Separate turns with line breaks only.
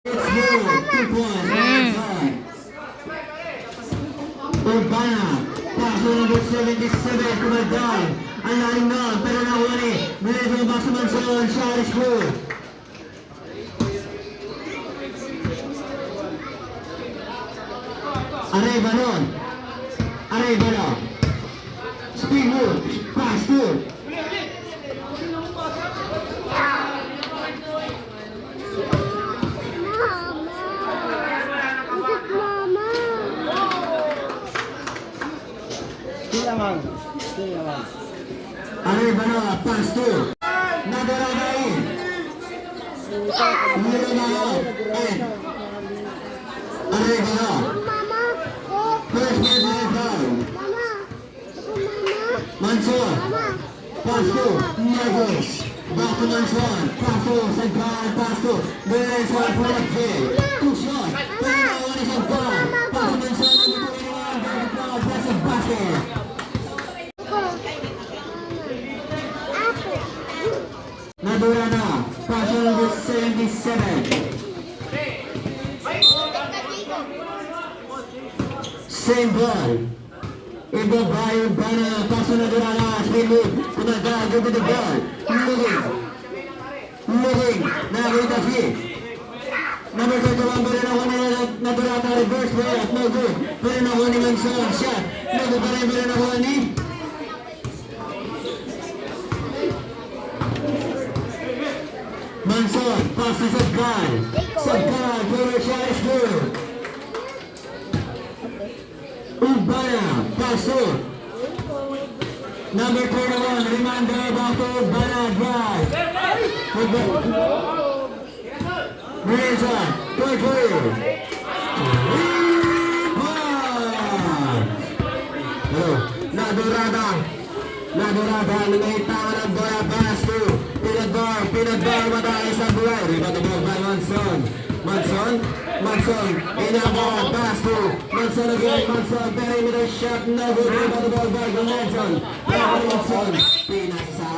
Urbana, paso number 77, Kumadal. Ang lalim na, pero nahuli. Mula sa basa Manson, shot is good. Arevalo. Arevalo. Speed move, pass good. Arevalo, pass good. Nadaragain. Arevalo. First man to the foul. Manson. Pass to Marcos. Back to Manson. Pass to Sagan. Pass to there is one for the kill. Two shots. Pero na one is on goal. Pass to Manson. Number 21. Back to crowd. That's a basket. Nadura na. Pass to number 77. Same ball. Ibaba yung Urbana. Paso na Duranas. May move. Kumadal. Go to the ball. Moving. Nakakita siya. Number 21. Pero nakuha na Durata. Reverse layup. No good. Pero nakuha ni Manson. Shot. No good pa rin. Pero nakuha ni Manson. Pass to Sagan. Pero shot is good. Urbana, paso. Number 31, reminder about to Urbana drive. Reza, Turtle. Hello, Nadurada, lumitawa ng bola, paso. Pinagbar, matay sa buhay. Rebound by Manson, inabot, pass to Manson again, perimeter shot, no good, rebound by Manson, pinasa